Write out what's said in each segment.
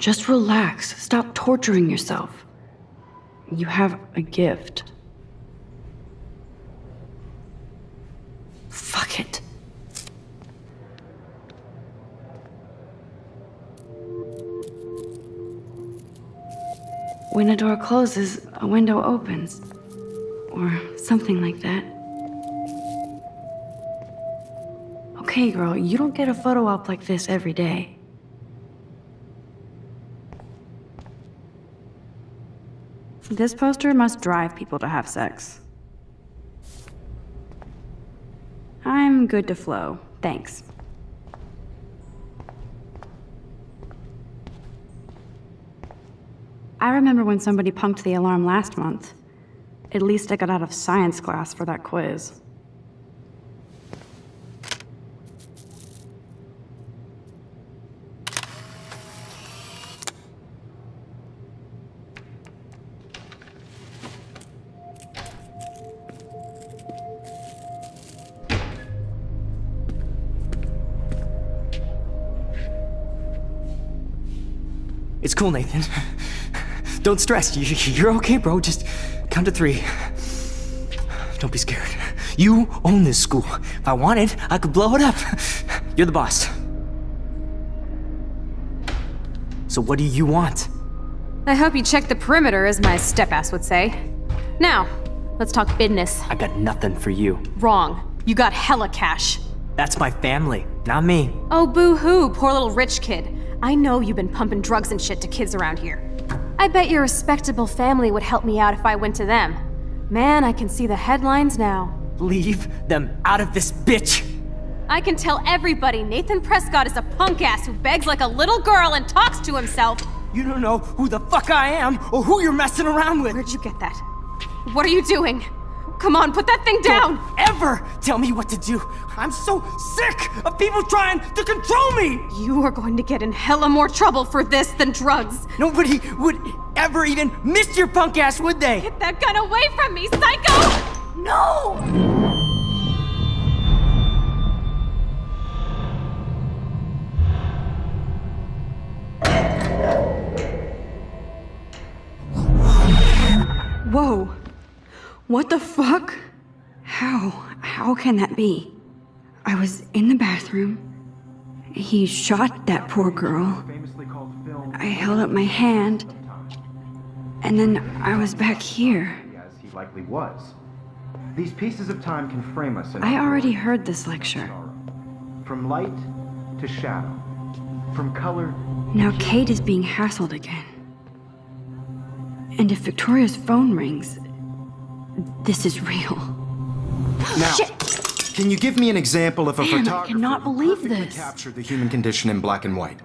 Just relax. Stop torturing yourself. You have a gift. Fuck it. When a door closes, a window opens. Or something like that. Okay, girl, you don't get a photo op like this every day. This poster must drive people to have sex. I'm good to flow, thanks. I remember when somebody punked the alarm last month. At least I got out of science class for that quiz. It's cool, Nathan. Don't stress. You're okay, bro. Just count to 3. Don't be scared. You own this school. If I wanted, I could blow it up. You're the boss. So what do you want? I hope you checked the perimeter, as my step-ass would say. Now, let's talk business. I got nothing for you. Wrong. You got hella cash. That's my family, not me. Oh, boo-hoo, poor little rich kid. I know you've been pumping drugs and shit to kids around here. I bet your respectable family would help me out if I went to them. Man, I can see the headlines now. Leave them out of this bitch! I can tell everybody Nathan Prescott is a punk ass who begs like a little girl and talks to himself. You don't know who the fuck I am or who you're messing around with. Where'd you get that? What are you doing? Come on, put that thing down! Don't ever tell me what to do. I'm so sick of people trying to control me! You are going to get in hella more trouble for this than drugs. Nobody would ever even miss your punk ass, would they? Get that gun away from me, psycho! No! Whoa. What the fuck? How can that be? I was in the bathroom. He shot that poor girl. I held up my hand. And then I was back here. As he likely was. These pieces of time can frame us in I already heard this lecture. From light to shadow. From color. Now Kate is being hassled again. And if Victoria's phone rings, this is real. Now, Shit. Can you give me an example of a Man, I photographer cannot who believe perfectly this. captured the human condition in black and white?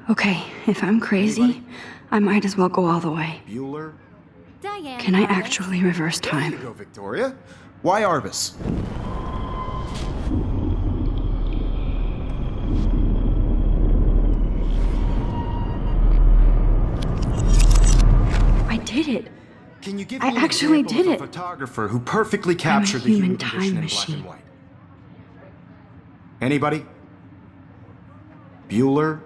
Okay, if I'm crazy, I might as well go all the way. Bueller? Diane. Can I actually reverse There you time? go, Victoria. Why Arbus? I did it. Can you give I me an actually example did of a it. photographer who perfectly captured the human human time condition in black machine. and white? Anybody? Bueller?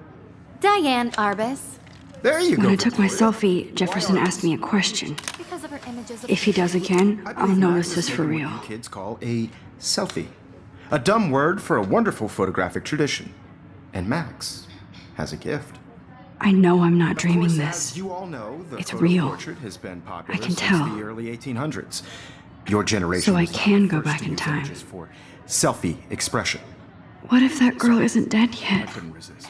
Diane Arbus. There you go. When I took my Victoria. selfie, Jefferson asked me a question. Because of her images of If he does again, I I'll believe know Max this was is for making real. what you kids call a selfie. A dumb word for a wonderful photographic tradition. And Max has a gift. I know I'm not Of dreaming course, this. As you all know, the It's photo real. portrait has been popular I can since tell. the early 1800s. Your generation So I was not can the go first back to in use time. images for selfie expression. What if that girl isn't dead I yet? couldn't resist.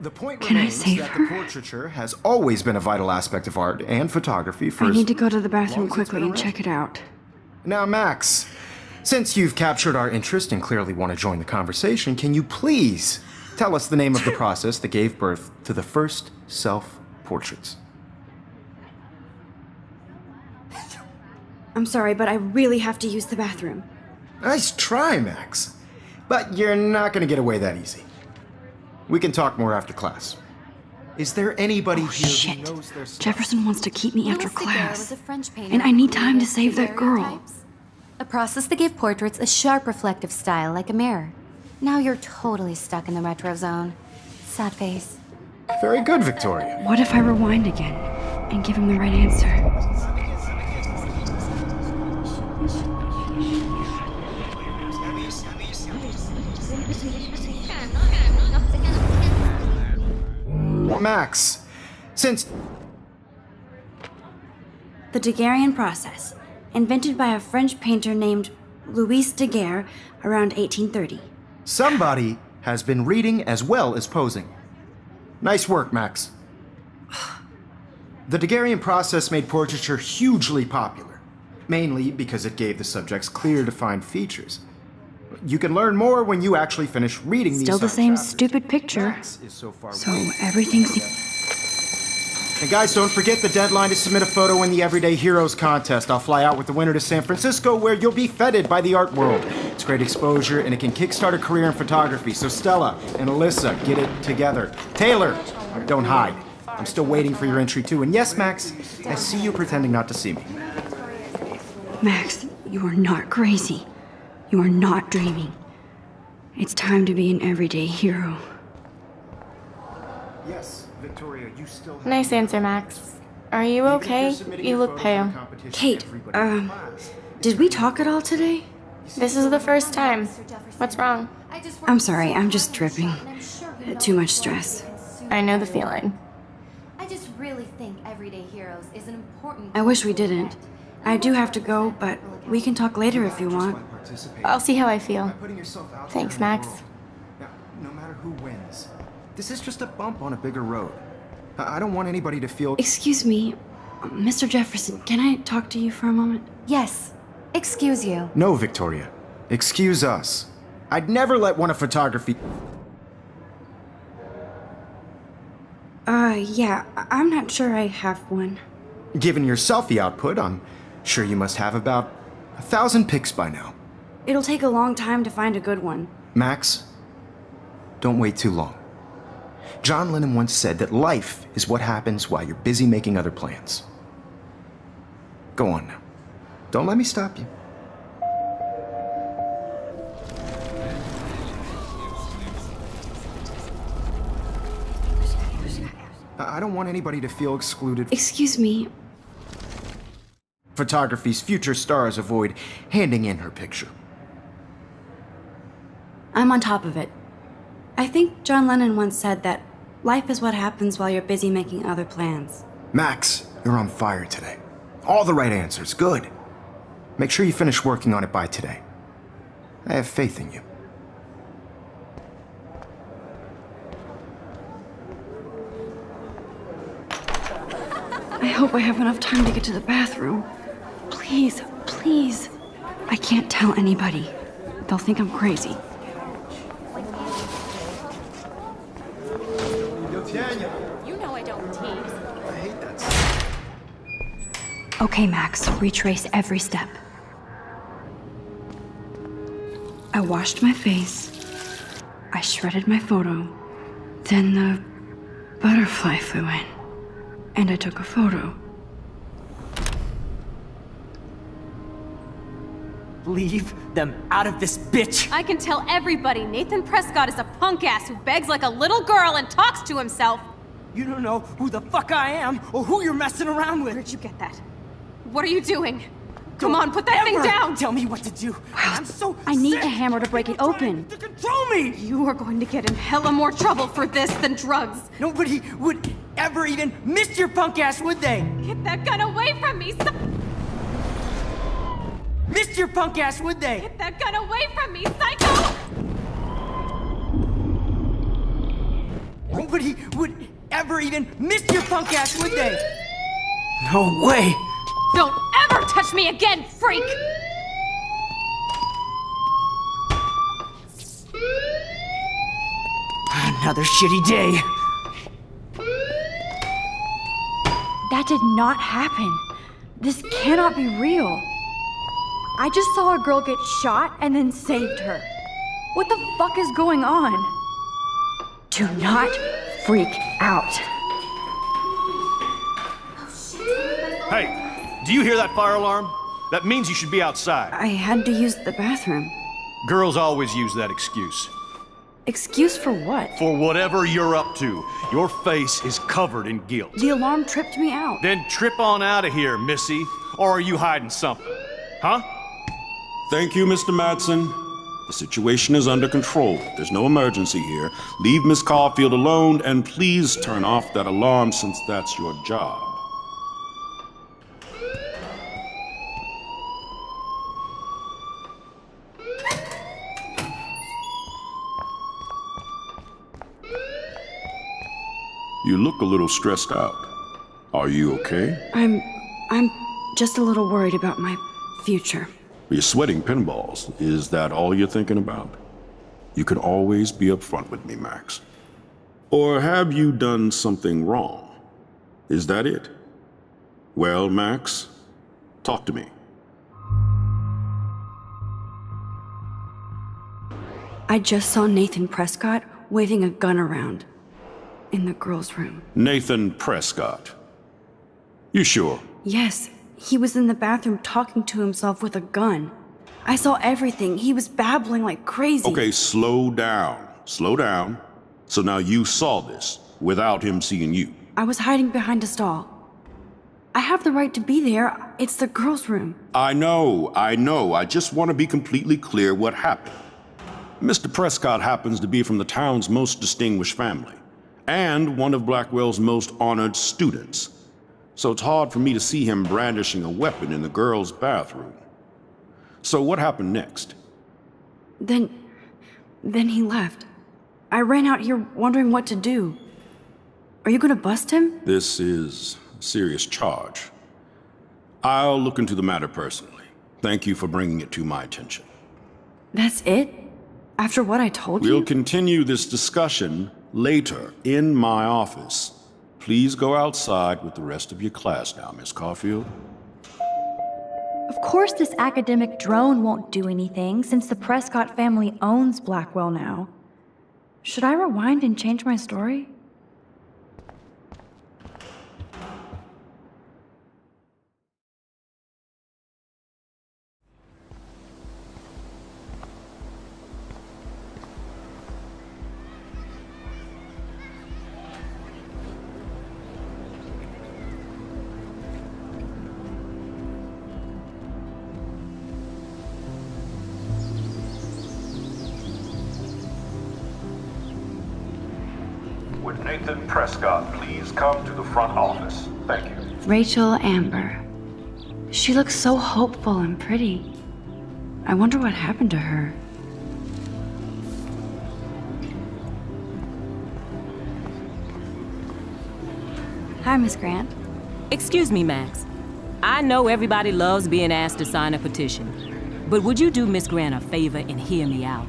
The point Can I remains save that her? the portraiture has always been a vital aspect of art and photography for I as need to go to the long bathroom as it's quickly been and around. check it out. Now, Max, since you've captured our interest and clearly want to join the conversation, can you please tell us the name of the process that gave birth to the first self-portraits? I'm sorry, but I really have to use the bathroom. Nice try, Max. But you're not going to get away that easy. We can talk more after class. Is there anybody here Shit. who knows their stuff? Jefferson wants to keep me after Louis Daguerre class. was a French painter And I need who time to created save that girl. daguerreotypes. A process that gave portraits a sharp reflective style like a mirror. Now you're totally stuck in the retro zone. Sad face. Very good, Victoria. What if I rewind again and give him the right answer? Max, since The Daguerrean process, invented by a French painter named Louis Daguerre around 1830. somebody has been reading as well as posing. Nice work, Max. The Daguerrean process made portraiture hugely popular, mainly because it gave the subjects clear, defined features. You can learn more when you actually finish reading these Still the side same chapters. stupid picture. Max is so far So away. everything's. And guys, don't forget the deadline to submit a photo in the Everyday Heroes contest. I'll fly out with the winner to San Francisco, where you'll be feted by the art world. It's great exposure, and it can kickstart a career in photography. So Stella and Alyssa, get it together. Taylor, don't hide. I'm still waiting for your entry too. And yes, Max, I see you pretending not to see me. Max, you are not crazy. You are not dreaming. It's time to be an everyday hero. Yes, Victoria, you still have... Nice answer, Max. Are you okay? You look pale. Kate, did we talk at all today? This is the first time. What's wrong? I'm sorry, I'm just tripping. Too much stress. I know the feeling. I just really think Everyday Heroes is an important. I wish we didn't. I do have to go, but we can talk later if you want. I'll see how I feel. Putting yourself out Thanks, there in the Max. world. Now, no matter who wins, this is just a bump on a bigger road. I don't want anybody to feel... Excuse me, Mr. Jefferson, can I talk to you for a moment? Yes. Excuse you. No, Victoria. Excuse us. I'd never let one of photography... Yeah, I'm not sure I have one. Given your selfie output, I'm sure you must have about 1,000 pics by now. It'll take a long time to find a good one. Max, don't wait too long. John Lennon once said that life is what happens while you're busy making other plans. Go on now. Don't let me stop you. I don't want anybody to feel excluded. Excuse me, Photography's future stars avoid handing in her picture. I'm on top of it. I think John Lennon once said that life is what happens while you're busy making other plans. Max, you're on fire today. All the right answers. Good. Make sure you finish working on it by today. I have faith in you. I hope I have enough time to get to the bathroom. Please, please. I can't tell anybody. They'll think I'm crazy. You know I don't tease. Okay, Max, retrace every step. I washed my face. I shredded my photo. Then the butterfly flew in. And I took a photo. Leave them out of this bitch! I can tell everybody Nathan Prescott is a punk ass who begs like a little girl and talks to himself. You don't know who the fuck I am or who you're messing around with. Where'd you get that? What are you doing? Come on, put that thing Ever down! Tell me what to do. I'm so I need sick a hammer to break it of open. trying To control me. You are going to get in hella more trouble for this than drugs. Nobody would ever even miss your punk ass, would they? Get that gun away from me! Missed your punk ass, would they? Get that gun away from me, psycho! Nobody would ever even miss your punk ass, would they? No way! Don't ever touch me again, freak! Another shitty day. That did not happen. This cannot be real. I just saw a girl get shot and then saved her. What the fuck is going on? Do not freak out. Hey, do you hear that fire alarm? That means you should be outside. I had to use the bathroom. Girls always use that excuse. Excuse for what? For whatever you're up to. Your face is covered in guilt. The alarm tripped me out. Then trip on out of here, Missy. Or are you hiding something? Huh? Thank you, Mr. Madsen. The situation is under control. There's no emergency here. Leave Miss Caulfield alone, and please turn off that alarm since that's your job. You look a little stressed out. Are you okay? I'm just a little worried about my future. You're sweating pinballs. Is that all you're thinking about? You can always be upfront with me, Max. Or have you done something wrong? Is that it? Well, Max, talk to me. I just saw Nathan Prescott waving a gun around in the girls' room. Nathan Prescott. You sure? Yes, he was in the bathroom talking to himself with a gun. I saw everything. He was babbling like crazy. Okay, slow down. Slow down. So now you saw this without him seeing you. I was hiding behind a stall. I have the right to be there. It's the girls' room. I know. I just want to be completely clear what happened. Mr. Prescott happens to be from the town's most distinguished family, and one of Blackwell's most honored students. So it's hard for me to see him brandishing a weapon in the girls' bathroom. So what happened next? Then he left. I ran out here wondering what to do. Are you gonna bust him? This is a serious charge. I'll look into the matter personally. Thank you for bringing it to my attention. That's it? After what I told you? We'll continue this discussion later in my office. Please go outside with the rest of your class now, Miss Caulfield. Of course this academic drone won't do anything, since the Prescott family owns Blackwell now. Should I rewind and change my story? Would Nathan Prescott please come to the front office? Thank you. Rachel Amber. She looks so hopeful and pretty. I wonder what happened to her. Hi, Miss Grant. Excuse me, Max. I know everybody loves being asked to sign a petition, but would you do Miss Grant a favor and hear me out?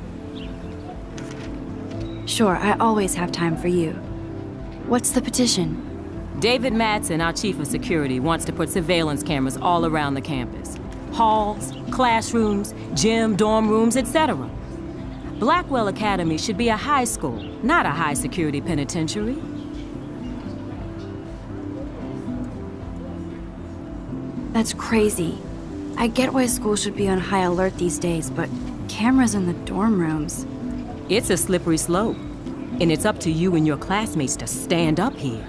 Sure, I always have time for you. What's the petition? David Madsen, our chief of security, wants to put surveillance cameras all around the campus. Halls, classrooms, gym, dorm rooms, etc. Blackwell Academy should be a high school, not a high-security penitentiary. That's crazy. I get why schools should be on high alert these days, but cameras in the dorm rooms... It's a slippery slope, and it's up to you and your classmates to stand up here.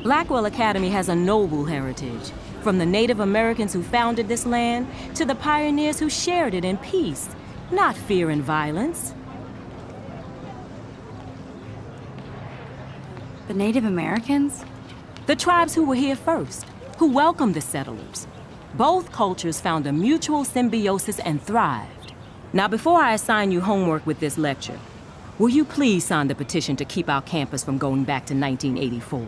Blackwell Academy has a noble heritage, from the Native Americans who founded this land to the pioneers who shared it in peace, not fear and violence. The Native Americans? The tribes who were here first, who welcomed the settlers. Both cultures found a mutual symbiosis and thrived. Now, before I assign you homework with this lecture, will you please sign the petition to keep our campus from going back to 1984?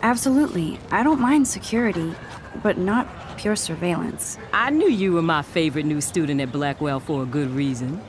Absolutely. I don't mind security, but not pure surveillance. I knew you were my favorite new student at Blackwell for a good reason.